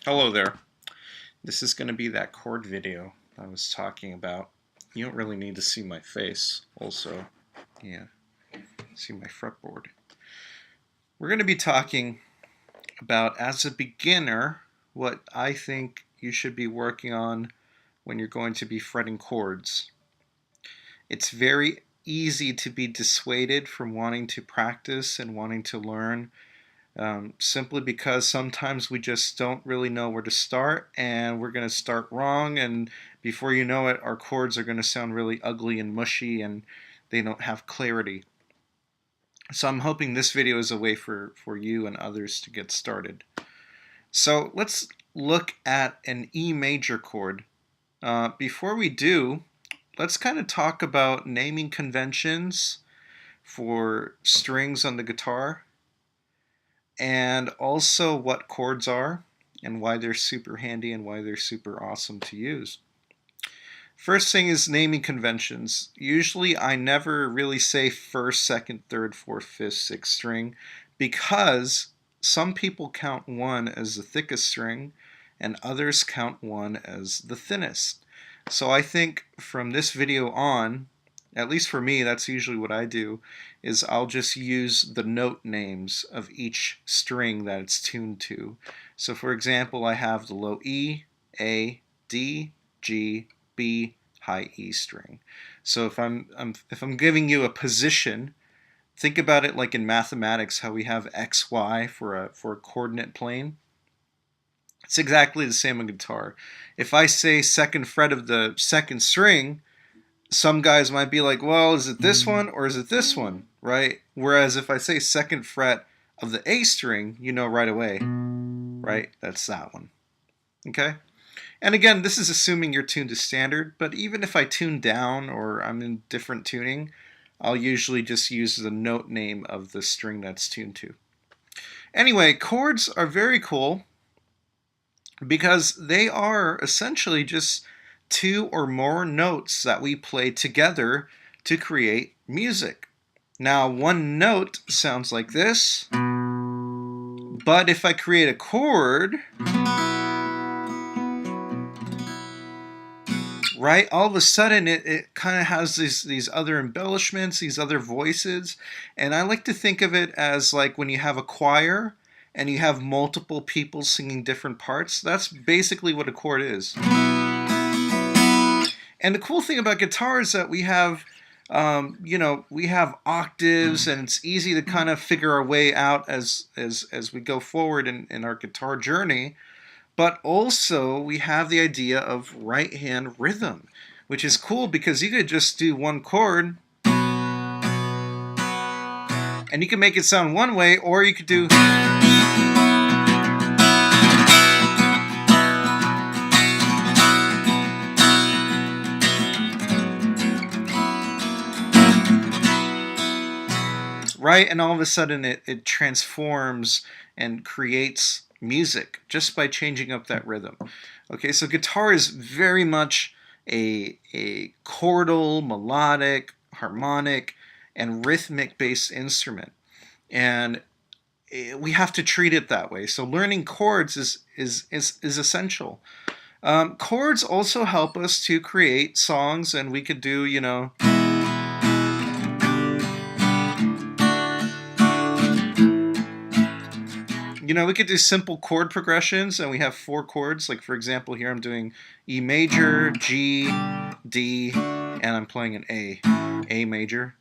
Hello there. This is going to be that chord video I was talking about. You don't really need to see my face. Also, yeah, see my fretboard. We're going to be talking about, as a beginner, what I think you should be working on when you're going to be fretting chords. It's very easy to be dissuaded from wanting to practice and wanting to learn simply because sometimes we just don't really know where to start, and we're going to start wrong, and before you know it, our chords are going to sound really ugly and mushy, and they don't have clarity. So I'm hoping this video is a way for you and others to get started. So let's look at an E major chord. Before we do, let's kind of talk about naming conventions for strings on the guitar, and also what chords are and why they're super handy and why they're super awesome to use. First thing is naming conventions. Usually I never really say first, second, third, fourth, fifth, sixth string, because some people count one as the thickest string and others count one as the thinnest. So I think from this video on, at least for me, that's usually what I do, is I'll just use the note names of each string that it's tuned to. So for example, I have the low E, A, D, G, B, high E string. So if I'm giving you a position, think about it like in mathematics, how we have X, Y for a coordinate plane. It's exactly the same on guitar. If I say second fret of the second string, some guys might be like, well, is it this one or is it this one, right? Whereas if I say second fret of the A string, you know right away, right? That's that one, okay? And again, this is assuming you're tuned to standard, but even if I tune down or I'm in different tuning, I'll usually just use the note name of the string that's tuned to. Anyway, chords are very cool because they are essentially just two or more notes that we play together to create music. Now, one note sounds like this, but if I create a chord, right, all of a sudden it kind of has these other embellishments, these other voices, and I like to think of it as like when you have a choir and you have multiple people singing different parts. That's basically what a chord is. And the cool thing about guitar is that we have, we have octaves, and it's easy to kind of figure our way out as we go forward in our guitar journey. But also we have the idea of right hand rhythm, which is cool because you could just do one chord and you can make it sound one way, or you could do right, and all of a sudden it transforms and creates music just by changing up that rhythm. Okay, so guitar is very much a chordal, melodic, harmonic, and rhythmic based instrument, and we have to treat it that way. So learning chords is essential. Chords also help us to create songs, and we could do, we could do simple chord progressions, and we have four chords. Like for example, here I'm doing E major, G, D, and I'm playing an A major.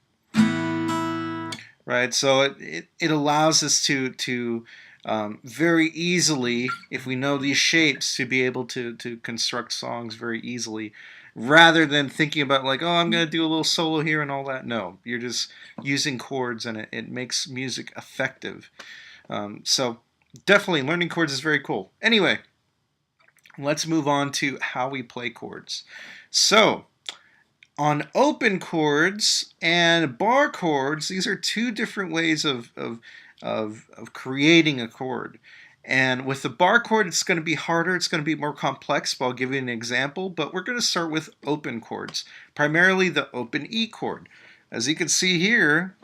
Right, so it allows us to very easily, if we know these shapes, to be able to construct songs very easily, rather than thinking about like, oh, I'm going to do a little solo here and all that. No, you're just using chords, and it makes music effective. So definitely learning chords is very cool. Anyway, let's move on to how we play chords. So on open chords and bar chords, these are two different ways of creating a chord. And with the bar chord, it's going to be harder, it's going to be more complex, but I'll give you an example. But we're going to start with open chords, primarily the open E chord. As you can see here,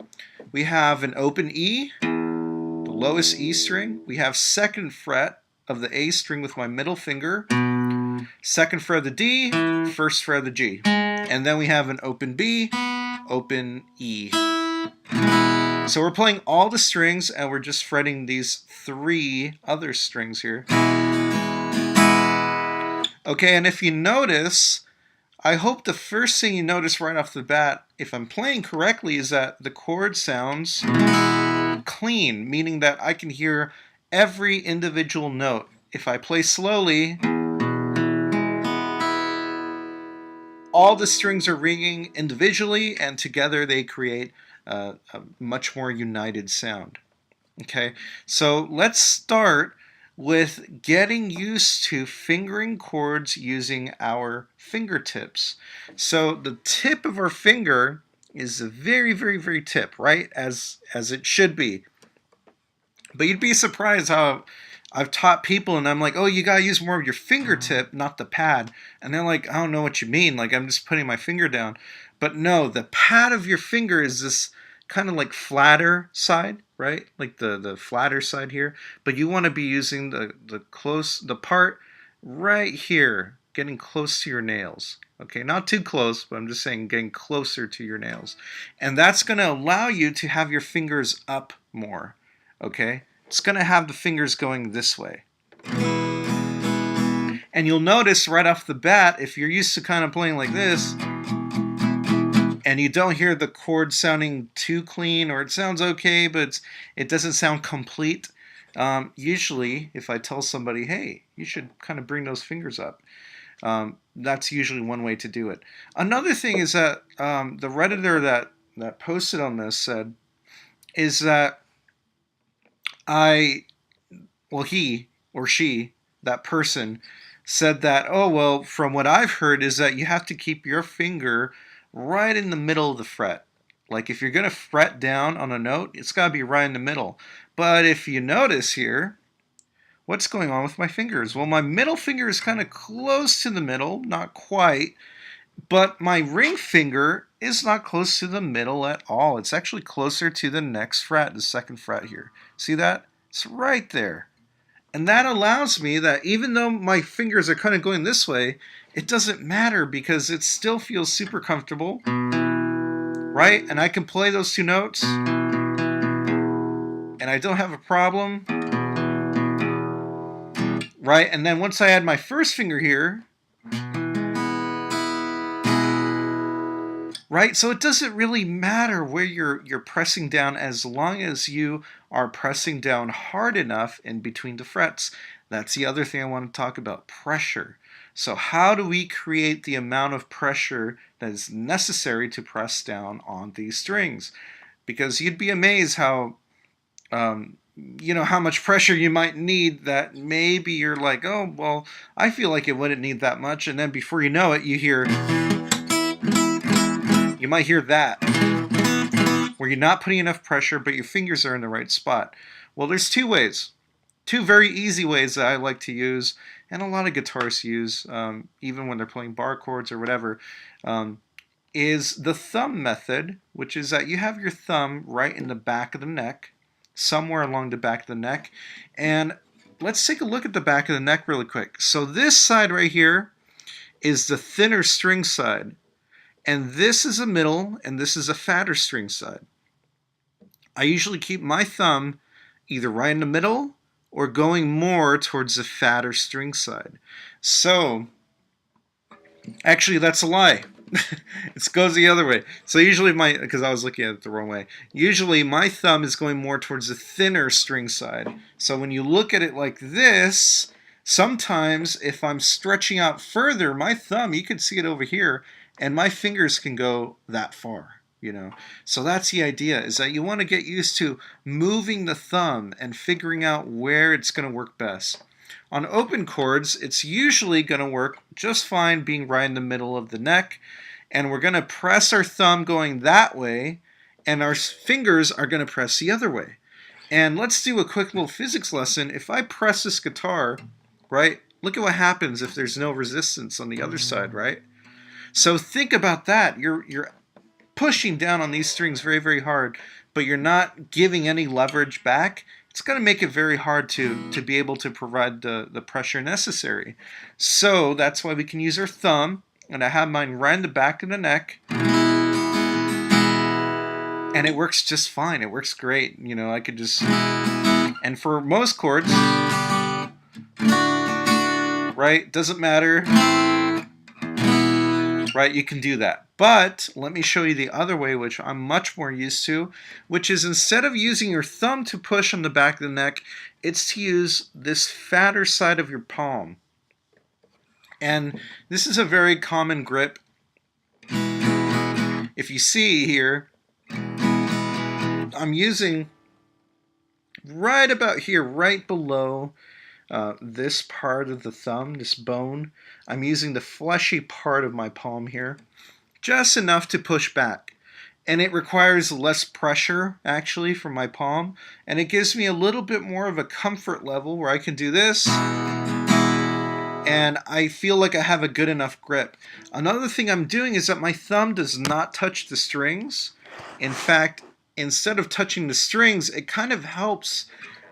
we have an open E, the lowest E string. We have second fret of the A string with my middle finger, second fret of the D, first fret of the G. And then we have an open B, open E. So we're playing all the strings and we're just fretting these 3 other strings here. Okay, and if you notice, I hope the first thing you notice right off the bat, if I'm playing correctly, is that the chord sounds clean, meaning that I can hear every individual note. If I play slowly, all the strings are ringing individually, and together they create a much more united sound. Okay, so let's start with getting used to fingering chords using our fingertips. So the tip of our finger is a very, very, very tip, right? As it should be. But you'd be surprised how I've taught people and I'm like, oh, you gotta use more of your fingertip, not the pad. And they're like, I don't know what you mean. Like, I'm just putting my finger down. But no, the pad of your finger is this kind of like flatter side, right? Like the flatter side here. But you want to be using the part right here, getting close to your nails. Okay, not too close, but I'm just saying getting closer to your nails. And that's going to allow you to have your fingers up more. Okay, it's going to have the fingers going this way. And you'll notice right off the bat, if you're used to kind of playing like this, and you don't hear the chord sounding too clean, or it sounds okay, but it doesn't sound complete, usually if I tell somebody, hey, you should kind of bring those fingers up, that's usually one way to do it. Another thing is that the Redditor that posted on this said, is that he or she, that person, said that, oh, well, from what I've heard is that you have to keep your finger right in the middle of the fret. Like if you're going to fret down on a note, it's got to be right in the middle. But if you notice here, what's going on with my fingers? Well, my middle finger is kind of close to the middle, not quite, but my ring finger is not close to the middle at all. It's actually closer to the next fret, the second fret here. See that? It's right there. And that allows me that even though my fingers are kind of going this way, it doesn't matter because it still feels super comfortable, right? And I can play those 2 notes, and I don't have a problem, right? And then once I add my first finger here, right? So it doesn't really matter where you're pressing down as long as you are pressing down hard enough in between the frets. That's the other thing I want to talk about, pressure. So how do we create the amount of pressure that is necessary to press down on these strings? Because you'd be amazed how, how much pressure you might need that maybe you're like, oh, well, I feel like it wouldn't need that much. And then before you know it, you might hear that, where you're not putting enough pressure, but your fingers are in the right spot. Well, there's 2 ways. 2 very easy ways that I like to use, and a lot of guitarists use, even when they're playing bar chords or whatever, is the thumb method, which is that you have your thumb right in the back of the neck, somewhere along the back of the neck. And let's take a look at the back of the neck really quick. So this side right here is the thinner string side, and this is a middle, and this is a fatter string side. I usually keep my thumb either right in the middle or going more towards the fatter string side. So, actually that's a lie. It goes the other way. So usually because I was looking at it the wrong way. Usually my thumb is going more towards the thinner string side. So when you look at it like this, sometimes if I'm stretching out further, my thumb, you can see it over here, and my fingers can go that far. So that's the idea, is that you want to get used to moving the thumb and figuring out where it's going to work best. On open chords, it's usually going to work just fine being right in the middle of the neck, and we're going to press our thumb going that way, and our fingers are going to press the other way. And let's do a quick little physics lesson. If I press this guitar, right, look at what happens if there's no resistance on the other side, right? So think about that. You're pushing down on these strings very, very hard, but you're not giving any leverage back. it's going to make it very hard to be able to provide the pressure necessary. So that's why we can use our thumb, and I have mine right in the back of the neck, and it works just fine. It works great. You know, I could just, and for most chords, right, doesn't matter, right, you can do that. But let me show you the other way, which I'm much more used to, which is instead of using your thumb to push on the back of the neck, it's to use this fatter side of your palm. And this is a very common grip. If you see here, I'm using right about here, right below this part of the thumb, this bone. I'm using the fleshy part of my palm here, just enough to push back. And it requires less pressure, actually, from my palm. And it gives me a little bit more of a comfort level where I can do this, and I feel like I have a good enough grip. Another thing I'm doing is that my thumb does not touch the strings. In fact, instead of touching the strings, it kind of helps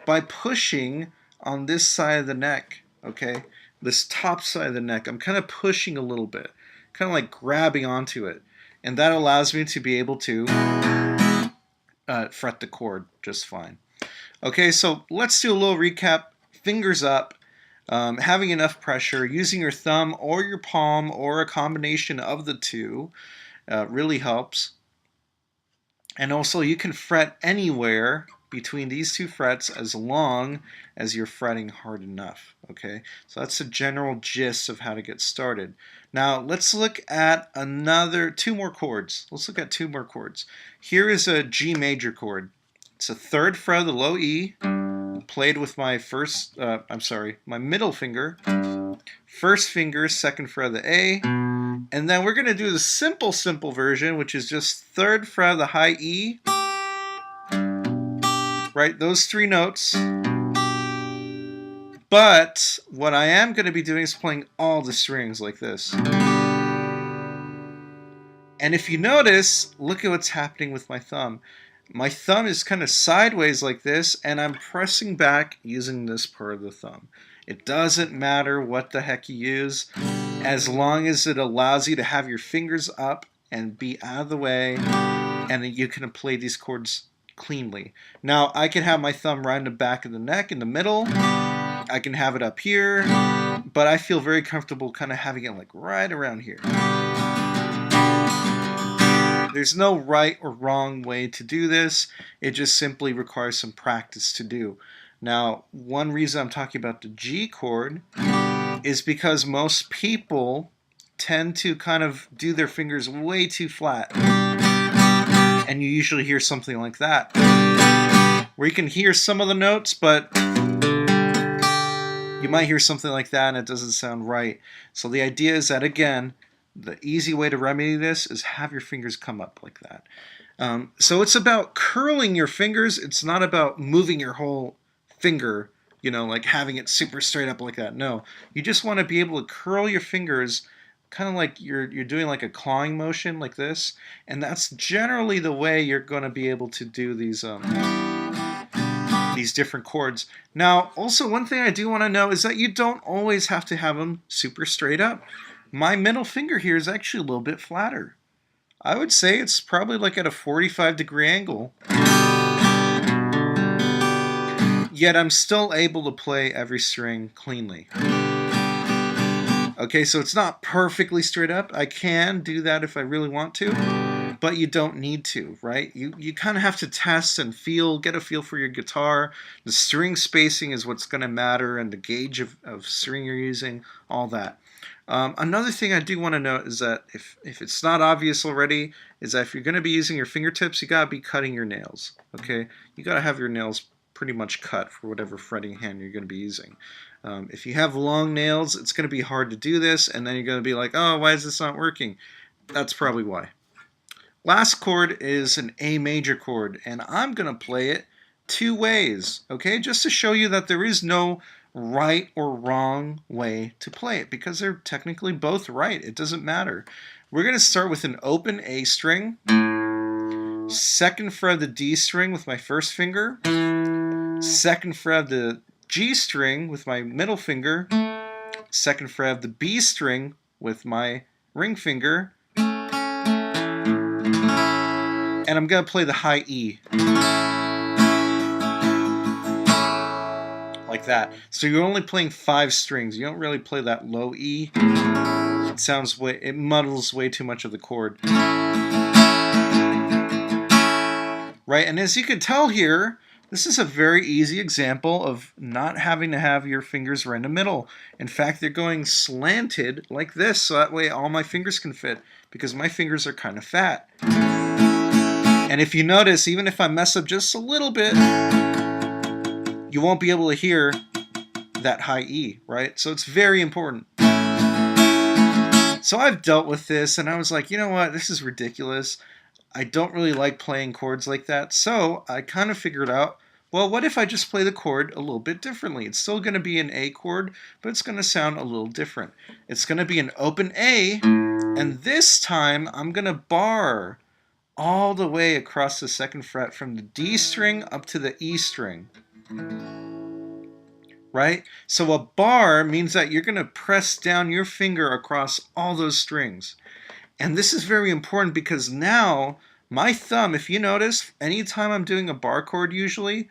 by pushing on this side of the neck, okay? This top side of the neck. I'm kind of pushing a little bit, kind of like grabbing onto it. And that allows me to be able to fret the chord just fine. Okay, so let's do a little recap. Fingers up. Having enough pressure, using your thumb or your palm or a combination of the two really helps. And also you can fret anywhere between these two frets as long as you're fretting hard enough. Okay, so that's the general gist of how to get started. Now let's look at two more chords. Let's look at two more chords. Here is a G major chord. It's a third fret of the low E, played with my my middle finger, first finger, second fret of the A, and then we're going to do the simple version, which is just third fret of the high E, right, those three notes. But what I am going to be doing is playing all the strings like this. And if you notice, look at what's happening with my thumb. My thumb is kind of sideways like this, and I'm pressing back using this part of the thumb. It doesn't matter what the heck you use, as long as it allows you to have your fingers up and be out of the way, and you can play these chords cleanly. Now, I can have my thumb right in the back of the neck, in the middle. I can have it up here, but I feel very comfortable kind of having it like right around here. There's no right or wrong way to do this. It just simply requires some practice to do. Now, one reason I'm talking about the G chord is because most people tend to kind of do their fingers way too flat. And you usually hear something like that, where you can hear some of the notes, but you might hear something like that and it doesn't sound right. So the idea is that, again, the easy way to remedy this is have your fingers come up like that. So it's about curling your fingers. It's not about moving your whole finger, you know, like having it super straight up like that. No, you just want to be able to curl your fingers kind of like you're doing like a clawing motion like this. And that's generally the way you're going to be able to do these different chords. Now, also one thing I do want to know is that you don't always have to have them super straight up. My middle finger here is actually a little bit flatter. I would say it's probably like at a 45-degree angle. Yet I'm still able to play every string cleanly. Okay, so it's not perfectly straight up. I can do that if I really want to, but you don't need to, right? You kind of have to test and get a feel for your guitar. The string spacing is what's going to matter, and the gauge of string you're using, all that. Another thing I do want to note is that if it's not obvious already, is that if you're going to be using your fingertips, you got to be cutting your nails, okay? You got to have your nails pretty much cut for whatever fretting hand you're going to be using. If you have long nails, it's going to be hard to do this, and then you're going to be like, oh, why is this not working? That's probably why. Last chord is an A major chord, and I'm going to play it two ways, okay? Just to show you that there is no right or wrong way to play it, because they're technically both right. It doesn't matter. We're going to start with an open A string, second fret of the D string with my first finger, second fret of the G string with my middle finger, second fret of the B string with my ring finger, and I'm going to play the high E. Like that. So you're only playing 5 strings. You don't really play that low E. It muddles way too much of the chord. Right, and as you can tell here, this is a very easy example of not having to have your fingers right in the middle. In fact, they're going slanted like this, so that way all my fingers can fit, because my fingers are kind of fat. And if you notice, even if I mess up just a little bit, you won't be able to hear that high E, right? So it's very important. So I've dealt with this, and I was like, you know what, this is ridiculous. I don't really like playing chords like that, so I kind of figured out, well, what if I just play the chord a little bit differently? It's still going to be an A chord, but it's going to sound a little different. It's going to be an open A, and this time I'm going to bar all the way across the second fret from the D string up to the E string. Right? So a bar means that you're going to press down your finger across all those strings. And this is very important because now my thumb, if you notice, anytime I'm doing a bar chord usually,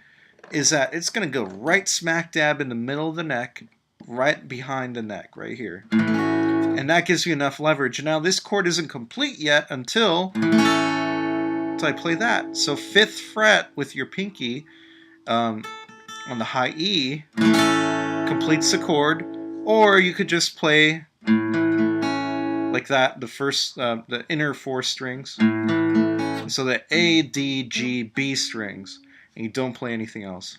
is that it's going to go right smack dab in the middle of the neck, right behind the neck, right here. And that gives you enough leverage. Now this chord isn't complete yet until I play that. So 5th fret with your pinky on the high E completes the chord, or you could just play like that, the inner 4 strings. So the A, D, G, B strings, and you don't play anything else.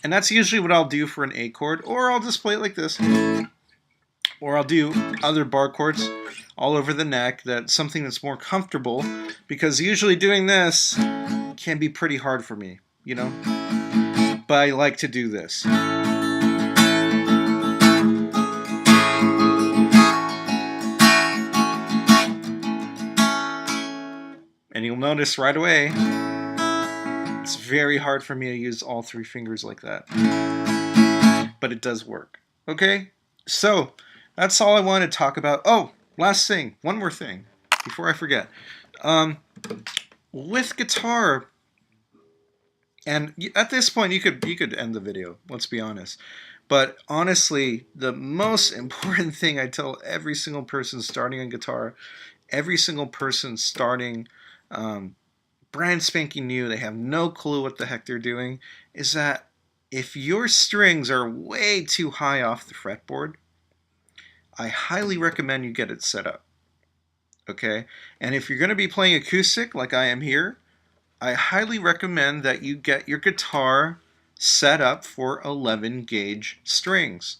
And that's usually what I'll do for an A chord, or I'll just play it like this. Or I'll do other bar chords all over the neck, that's something that's more comfortable, because usually doing this can be pretty hard for me, you know? But I like to do this. And you'll notice right away, it's very hard for me to use all 3 fingers like that. But it does work. Okay? So, that's all I wanted to talk about. Oh, last thing. One more thing before I forget. With guitar, and at this point you could end the video, let's be honest. But honestly, the most important thing I tell every single person starting on guitar, every single person starting brand spanking new, they have no clue what the heck they're doing, is that if your strings are way too high off the fretboard, I highly recommend you get it set up. Okay? And if you're going to be playing acoustic like I am here, I highly recommend that you get your guitar set up for 11 gauge strings.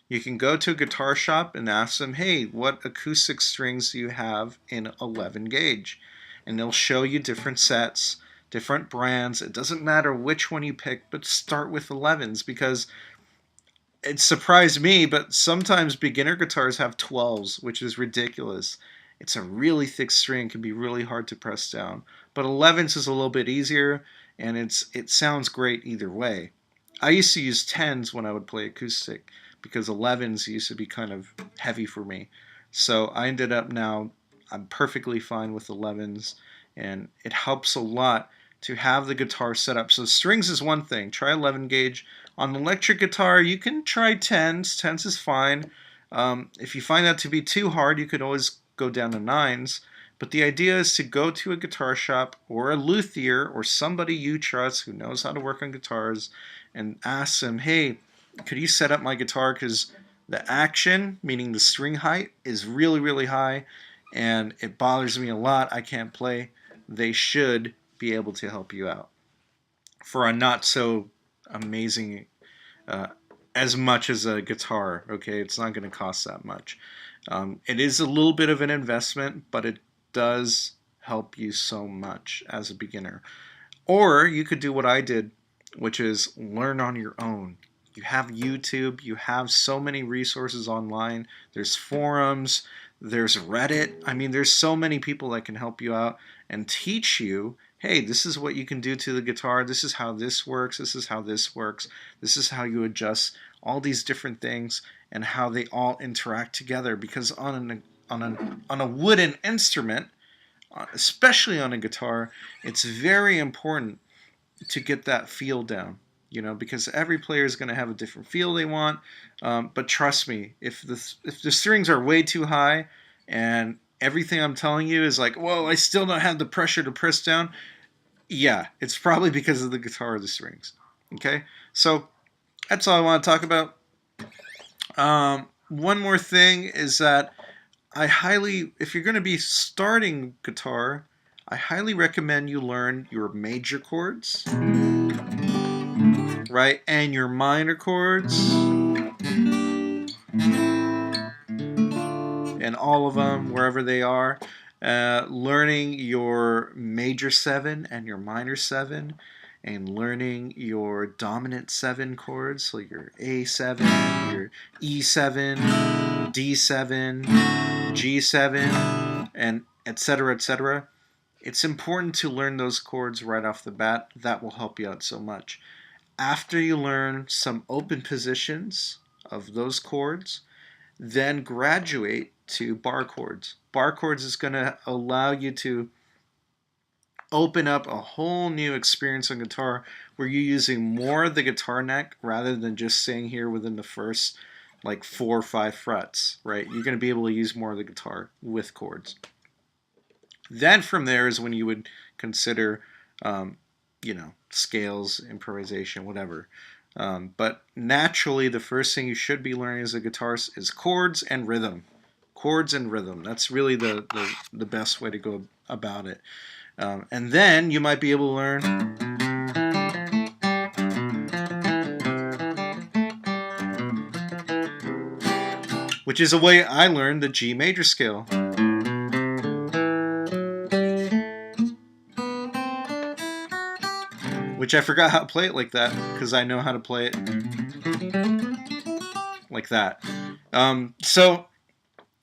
You can go to a guitar shop and ask them, hey, what acoustic strings do you have in 11 gauge? And they'll show you different sets, different brands. It doesn't matter which one you pick, but start with 11s, because it surprised me, but sometimes beginner guitars have 12s, which is ridiculous. It's a really thick string, can be really hard to press down. But 11s is a little bit easier, and it sounds great either way. I used to use 10s when I would play acoustic, because 11s used to be kind of heavy for me. So I ended up now, I'm perfectly fine with 11s, and it helps a lot to have the guitar set up. So strings is one thing. Try 11 gauge. On electric guitar, you can try 10s. 10s is fine. If you find that to be too hard, you could always go down to 9s. But the idea is to go to a guitar shop or a luthier or somebody you trust who knows how to work on guitars and ask them, hey, could you set up my guitar, because the action, meaning the string height, is really, really high, and it bothers me a lot. I can't play. They should be able to help you out for a not so amazing, as much as a guitar. Okay, it's not going to cost that much. It is a little bit of an investment, but it does help you so much as a beginner. Or you could do what I did, which is learn on your own. You have YouTube, you have so many resources online, there's forums, there's Reddit. I mean, there's so many people that can help you out and teach you, hey, this is what you can do to the guitar, this is how this works, this is how this works, this is how you adjust all these different things and how they all interact together. Because on a wooden instrument, especially on a guitar, it's very important to get that feel down. Because every player is going to have a different feel they want. But trust me, if the strings are way too high and everything I'm telling you is like, whoa, I still don't have the pressure to press down, yeah, it's probably because of the guitar or the strings. Okay, so that's all I want to talk about. One more thing is that if you're going to be starting guitar, I highly recommend you learn your major chords, right, and your minor chords, and all of them, wherever they are. Learning your major 7 and your minor 7, and learning your dominant 7 chords, so your A7, your E7, D7, G7, and etc., etc. It's important to learn those chords right off the bat. That will help you out so much. After you learn some open positions of those chords, then graduate to bar chords. Bar chords is going to allow you to open up a whole new experience on guitar where you're using more of the guitar neck rather than just staying here within the first like 4 or 5 frets, right? You're going to be able to use more of the guitar with chords. Then from there is when you would consider, scales, improvisation, whatever. But naturally, the first thing you should be learning as a guitarist is chords and rhythm. Chords and rhythm. That's really the best way to go about it. And then you might be able to learn which is a way I learned the G major scale. Which I forgot how to play it like that, because I know how to play it like that. So,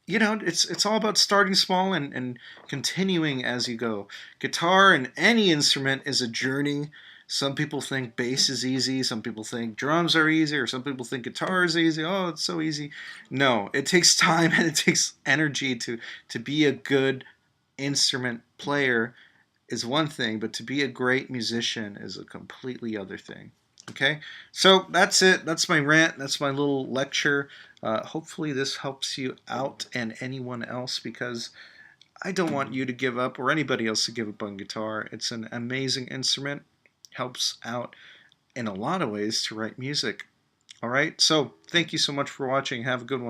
it's all about starting small and continuing as you go. Guitar and any instrument is a journey. Some people think bass is easy, some people think drums are easy, or some people think guitar is easy. Oh, it's so easy. No, it takes time and it takes energy to be a good instrument player is one thing, but to be a great musician is a completely other thing. Okay, so that's it. That's my rant. That's my little lecture. Hopefully this helps you out and anyone else, because I don't want you to give up or anybody else to give up on guitar. It's an amazing instrument. Helps out in a lot of ways to write music. All right, so thank you so much for watching. Have a good one.